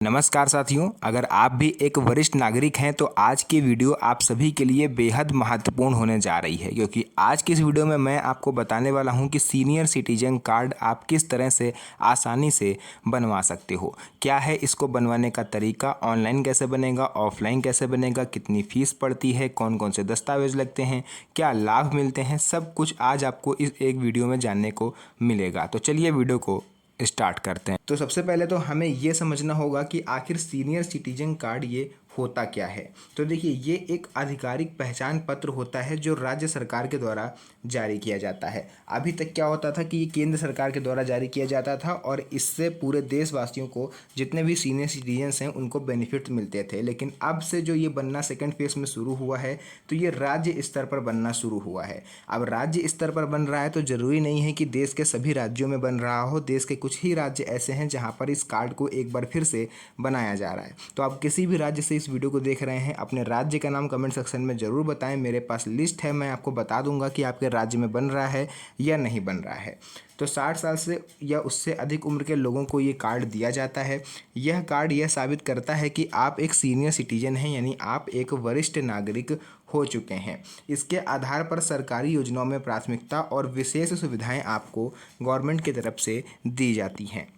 नमस्कार साथियों, अगर आप भी एक वरिष्ठ नागरिक हैं तो आज की वीडियो आप सभी के लिए बेहद महत्वपूर्ण होने जा रही है, क्योंकि आज की इस वीडियो में मैं आपको बताने वाला हूं कि सीनियर सिटीजन कार्ड आप किस तरह से आसानी से बनवा सकते हो। क्या है इसको बनवाने का तरीका, ऑनलाइन कैसे बनेगा, ऑफलाइन कैसे बनेगा, कितनी फीस पड़ती है, कौन कौन से दस्तावेज लगते हैं, क्या लाभ मिलते हैं, सब कुछ आज आपको इस एक वीडियो में जानने को मिलेगा। तो चलिए वीडियो को स्टार्ट करते हैं। तो सबसे पहले तो हमें ये समझना होगा कि आखिर सीनियर सिटीजन कार्ड ये होता क्या है। तो देखिए, ये एक आधिकारिक पहचान पत्र होता है जो राज्य सरकार के द्वारा जारी किया जाता है। अभी तक क्या होता था कि ये केंद्र सरकार के द्वारा जारी किया जाता था और इससे पूरे देशवासियों को, जितने भी सीनियर सिटीजन्स हैं, उनको बेनिफिट मिलते थे। लेकिन अब से जो ये बनना सेकंड फेज में शुरू हुआ है, तो ये राज्य स्तर पर बनना शुरू हुआ है। अब राज्य स्तर पर बन रहा है तो ज़रूरी नहीं है कि देश के सभी राज्यों में बन रहा हो। देश के कुछ ही राज्य ऐसे हैं जहाँ पर इस कार्ड को एक बार फिर से बनाया जा रहा है। तो आप किसी भी राज्य से इस वीडियो को देख रहे हैं, अपने राज्य का नाम कमेंट सेक्शन में ज़रूर बताएं। मेरे पास लिस्ट है, मैं आपको बता दूंगा कि आपके राज्य में बन रहा है या नहीं बन रहा है। तो 60 साल से या उससे अधिक उम्र के लोगों को ये कार्ड दिया जाता है। यह कार्ड यह साबित करता है कि आप एक सीनियर सिटीजन हैं, यानी आप एक वरिष्ठ नागरिक हो चुके हैं। इसके आधार पर सरकारी योजनाओं में प्राथमिकता और विशेष सुविधाएं आपको गवर्नमेंट की तरफ से दी जाती हैं।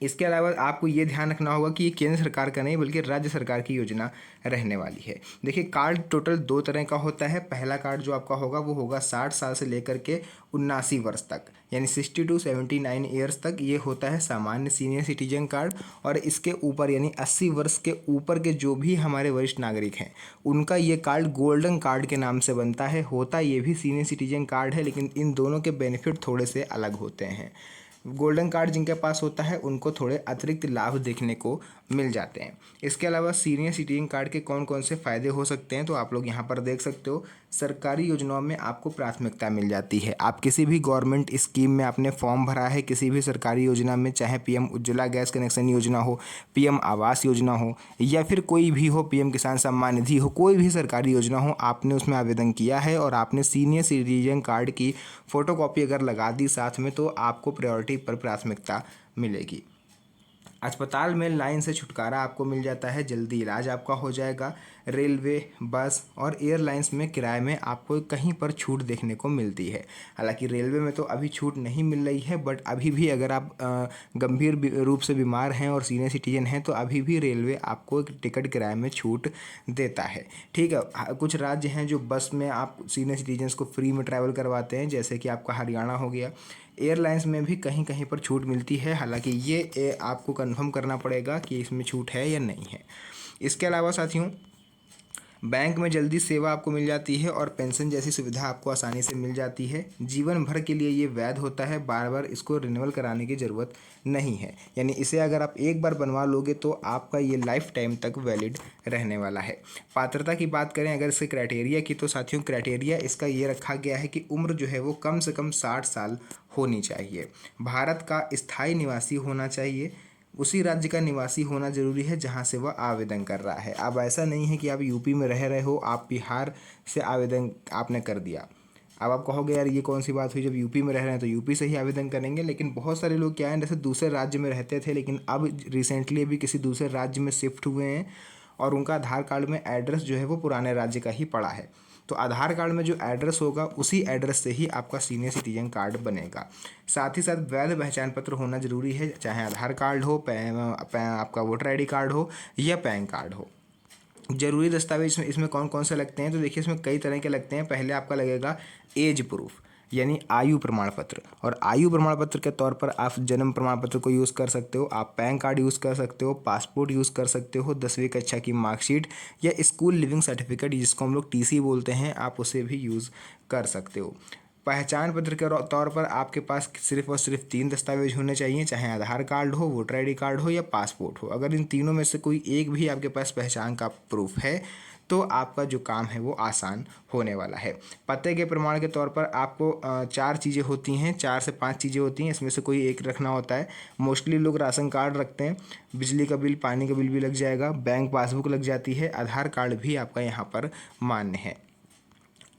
इसके अलावा आपको ये ध्यान रखना होगा कि ये केंद्र सरकार का नहीं बल्कि राज्य सरकार की योजना रहने वाली है। देखिए, कार्ड टोटल 2 तरह का होता है। पहला कार्ड जो आपका होगा वो होगा 60 साल से लेकर के 79 वर्ष तक, यानी 60 टू 79 ईयर्स तक ये होता है सामान्य सीनियर सिटीजन कार्ड। और इसके ऊपर यानी 80 वर्ष के ऊपर के जो भी हमारे वरिष्ठ नागरिक हैं, उनका ये कार्ड गोल्डन कार्ड के नाम से बनता है। होता ये भी सीनियर सिटीजन कार्ड है, लेकिन इन दोनों के बेनिफिट थोड़े से अलग होते हैं। गोल्डन कार्ड जिनके पास होता है उनको थोड़े अतिरिक्त लाभ देखने को मिल जाते हैं। इसके अलावा सीनियर सिटीजन कार्ड के कौन कौन से फ़ायदे हो सकते हैं तो आप लोग यहाँ पर देख सकते हो। सरकारी योजनाओं में आपको प्राथमिकता मिल जाती है। आप किसी भी गवर्नमेंट स्कीम में आपने फॉर्म भरा है, किसी भी सरकारी योजना में, चाहे पीएम उज्ज्वला गैस कनेक्शन योजना हो, पीएम आवास योजना हो, या फिर कोई भी हो, पीएम किसान सम्मान निधि हो, कोई भी सरकारी योजना हो, आपने उसमें आवेदन किया है और आपने सीनियर सिटीजन कार्ड की फ़ोटोकॉपी अगर लगा दी साथ में, तो आपको प्रायोरिटी पर प्राथमिकता मिलेगी। अस्पताल में लाइन से छुटकारा आपको मिल जाता है, जल्दी इलाज आपका हो जाएगा। रेलवे, बस और एयरलाइंस में किराए में आपको कहीं पर छूट देखने को मिलती है। हालांकि रेलवे में तो अभी छूट नहीं मिल रही है, बट अभी भी अगर आप गंभीर रूप से बीमार हैं और सीनियर सिटीजन हैं तो अभी भी रेलवे आपको एक टिकट किराए में छूट देता है। ठीक है, कुछ राज्य हैं जो बस में आप सीनियर सिटीजन्स को फ्री में ट्रैवल करवाते हैं, जैसे कि आपका हरियाणा हो गया। एयरलाइंस में भी कहीं कहीं पर छूट मिलती है, हालांकि ये आपको कंफर्म करना पड़ेगा कि इसमें छूट है या नहीं है। इसके अलावा साथियों, बैंक में जल्दी सेवा आपको मिल जाती है और पेंशन जैसी सुविधा आपको आसानी से मिल जाती है। जीवन भर के लिए ये वैध होता है, बार बार इसको रिन्यूअल कराने की ज़रूरत नहीं है। यानी इसे अगर आप एक बार बनवा लोगे तो आपका ये लाइफ टाइम तक वैलिड रहने वाला है। पात्रता की बात करें अगर इसके क्राइटेरिया की, तो साथियों क्राइटेरिया इसका ये रखा गया है कि उम्र जो है वो कम से कम 60 साल होनी चाहिए। भारत का स्थायी निवासी होना चाहिए। उसी राज्य का निवासी होना जरूरी है जहां से वह आवेदन कर रहा है। अब ऐसा नहीं है कि आप यूपी में रह रहे हो, आप बिहार से आवेदन आपने कर दिया। अब आप कहोगे यार ये कौन सी बात हुई, जब यूपी में रह रहे हैं तो यूपी से ही आवेदन करेंगे। लेकिन बहुत सारे लोग क्या हैं, जैसे दूसरे राज्य में रहते थे लेकिन अब रिसेंटली अभी किसी दूसरे राज्य में शिफ्ट हुए हैं और उनका आधार कार्ड में एड्रेस जो है वो पुराने राज्य का ही पड़ा है। तो आधार कार्ड में जो एड्रेस होगा उसी एड्रेस से ही आपका सीनियर सिटीजन कार्ड बनेगा। साथ ही साथ वैध पहचान पत्र होना जरूरी है, चाहे आधार कार्ड हो, आपका वोटर आईडी कार्ड हो या पैन कार्ड हो। जरूरी दस्तावेज इसमें कौन कौन से लगते हैं तो देखिए, इसमें कई तरह के लगते हैं। पहले आपका लगेगा एज प्रूफ, यानी आयु प्रमाण पत्र। और आयु प्रमाण पत्र के तौर पर आप जन्म प्रमाण पत्र को यूज़ कर सकते हो, आप पैन कार्ड यूज़ कर सकते हो, पासपोर्ट यूज़ कर सकते हो, 10वीं कक्षा की मार्कशीट या स्कूल लिविंग सर्टिफिकेट जिसको हम लोग टीसी बोलते हैं, आप उसे भी यूज़ कर सकते हो। पहचान पत्र के तौर पर आपके पास सिर्फ और सिर्फ 3 दस्तावेज होने चाहिए, चाहे आधार कार्ड हो, वोटर आईडी कार्ड हो या पासपोर्ट हो। अगर इन तीनों में से कोई एक भी आपके पास पहचान का प्रूफ है तो आपका जो काम है वो आसान होने वाला है। पते के प्रमाण के तौर पर आपको 4 चीज़ें होती हैं, 4 से 5 चीज़ें होती हैं, इसमें से कोई एक रखना होता है। मोस्टली लोग राशन कार्ड रखते हैं, बिजली का बिल, पानी का बिल भी लग जाएगा, बैंक पासबुक लग जाती है, आधार कार्ड भी आपका यहाँ पर मान्य है।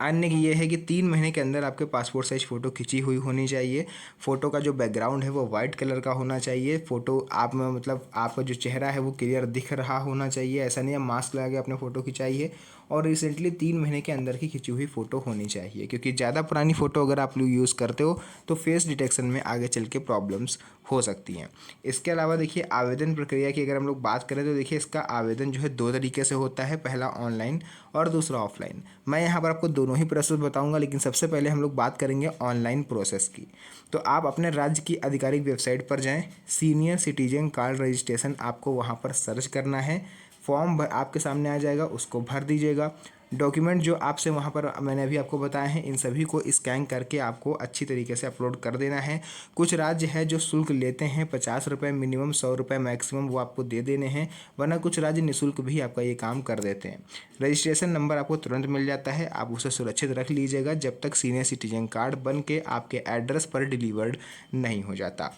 अन्य ये है कि 3 महीने के अंदर आपके पासपोर्ट साइज फ़ोटो खिंची हुई होनी चाहिए। फ़ोटो का जो बैकग्राउंड है वो वाइट कलर का होना चाहिए। फ़ोटो आप में मतलब आपका जो चेहरा है वो क्लियर दिख रहा होना चाहिए। ऐसा नहीं है मास्क लगा के आपने फ़ोटो खिंचाई है। और रिसेंटली 3 महीने के अंदर की खिंची हुई फ़ोटो होनी चाहिए, क्योंकि ज़्यादा पुरानी फ़ोटो अगर आप लोग यूज़ करते हो तो फेस डिटेक्शन में आगे चल के प्रॉब्लम्स हो सकती हैं। इसके अलावा देखिए आवेदन प्रक्रिया की अगर हम लोग बात करें तो देखिए इसका आवेदन जो है 2 तरीके से होता है, पहला ऑनलाइन और दूसरा ऑफलाइन। मैं यहाँ पर आपको दोनों ही प्रोसेस बताऊंगा, लेकिन सबसे पहले हम लोग बात करेंगे ऑनलाइन प्रोसेस की। तो आप अपने राज्य की आधिकारिक वेबसाइट पर जाएं, सीनियर सिटीजन कार्ड रजिस्ट्रेशन आपको वहाँ पर सर्च करना है। फॉर्म आपके सामने आ जाएगा, उसको भर दीजिएगा। डॉक्यूमेंट जो आपसे वहाँ पर मैंने अभी आपको बताए हैं, इन सभी को स्कैन करके आपको अच्छी तरीके से अपलोड कर देना है। कुछ राज्य है जो शुल्क लेते हैं, 50 रुपये मिनिमम, 100 रुपये मैक्सिमम, वो आपको दे देने हैं, वरना कुछ राज्य निःशुल्क भी आपका ये काम कर देते हैं। रजिस्ट्रेशन नंबर आपको तुरंत मिल जाता है, आप उसे सुरक्षित रख लीजिएगा जब तक सीनियर सिटीजन कार्ड बन के आपके एड्रेस पर डिलीवर्ड नहीं हो जाता।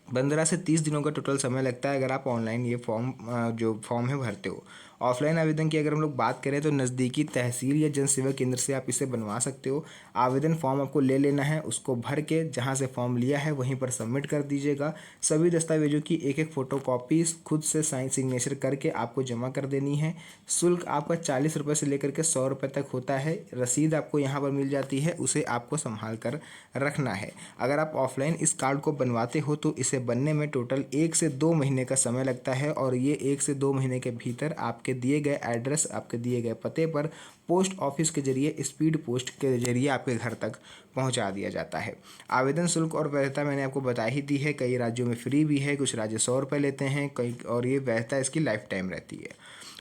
15 से 30 दिनों का टोटल समय लगता है अगर आप ऑनलाइन ये जो फॉर्म है भरते हो। ऑफलाइन आवेदन की अगर हम लोग बात करें तो नज़दीकी तहसील या जन सेवा केंद्र से आप इसे बनवा सकते हो। आवेदन फॉर्म आपको ले लेना है, उसको भर के जहाँ से फॉर्म लिया है वहीं पर सबमिट कर दीजिएगा। सभी दस्तावेजों की एक एक फ़ोटोकॉपी खुद से साइन सिग्नेचर करके आपको जमा कर देनी है। शुल्क आपका 40 रुपये से लेकर के 100 रुपये तक होता है। रसीद आपको यहाँ पर मिल जाती है, उसे आपको संभाल कर रखना है। अगर आप ऑफलाइन इस कार्ड को बनवाते हो तो इसे बनने में टोटल 1 से 2 महीने का समय लगता है, और ये 1 से 2 महीने के भीतर आपके दिए गए एड्रेस, आपके दिए गए पते पर पोस्ट ऑफिस के जरिए, स्पीड पोस्ट के जरिए आपके घर तक पहुंचा दिया जाता है। आवेदन शुल्क और वैधता मैंने आपको बता ही दी है, कई राज्यों में फ्री भी है, कुछ राज्य 100 रुपये लेते हैं, कई और ये वैधता इसकी लाइफ टाइम रहती है।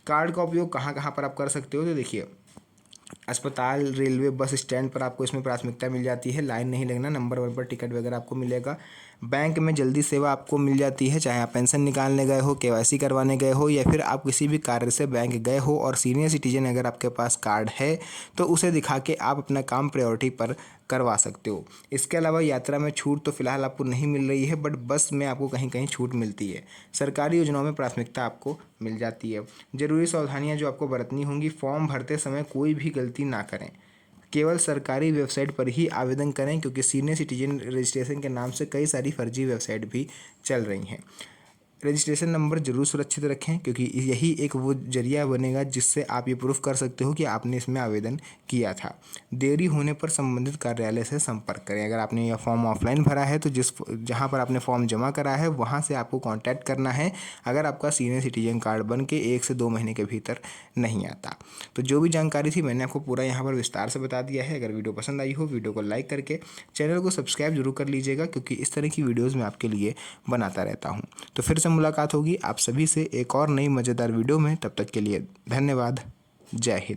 कार्ड का उपयोग कहाँ कहाँ पर आप कर सकते हो तो देखिए अस्पताल, रेलवे, बस स्टैंड पर आपको इसमें प्राथमिकता मिल जाती है। लाइन नहीं लगना, नंबर 1 पर टिकट वगैरह आपको मिलेगा। बैंक में जल्दी सेवा आपको मिल जाती है, चाहे आप पेंशन निकालने गए हो, केवाईसी करवाने गए हो, या फिर आप किसी भी कार्य से बैंक गए हो और सीनियर सिटीजन अगर आपके पास कार्ड है तो उसे दिखा के आप अपना काम प्रायोरिटी पर करवा सकते हो। इसके अलावा यात्रा में छूट तो फिलहाल आपको नहीं मिल रही है, बट बस में आपको कहीं कहीं छूट मिलती है। सरकारी योजनाओं में प्राथमिकता आपको मिल जाती है। जरूरी सावधानियां जो आपको बरतनी होंगी, फॉर्म भरते समय कोई भी गलती ना करें, केवल सरकारी वेबसाइट पर ही आवेदन करें, क्योंकि सीनियर सिटीजन रजिस्ट्रेशन के नाम से कई सारी फर्जी वेबसाइट भी चल रही हैं। रजिस्ट्रेशन नंबर जरूर सुरक्षित रखें, क्योंकि यही एक वो जरिया बनेगा जिससे आप ये प्रूफ कर सकते हो कि आपने इसमें आवेदन किया था। देरी होने पर संबंधित कार्यालय से संपर्क करें। अगर आपने यह फॉर्म ऑफलाइन भरा है तो जहाँ पर आपने फॉर्म जमा करा है वहाँ से आपको कांटेक्ट करना है, अगर आपका सीनियर सिटीजन कार्ड बन के 1 से 2 महीने के भीतर नहीं आता। तो जो भी जानकारी थी मैंने आपको पूरा यहाँ पर विस्तार से बता दिया है। अगर वीडियो पसंद आई हो, वीडियो को लाइक करके चैनल को सब्सक्राइब जरूर कर लीजिएगा, क्योंकि इस तरह की वीडियोज़ मैं आपके लिए बनाता रहता हूँ। तो फिर से मुलाकात होगी आप सभी से एक और नई मज़ेदार वीडियो में, तब तक के लिए धन्यवाद। जय हिंद।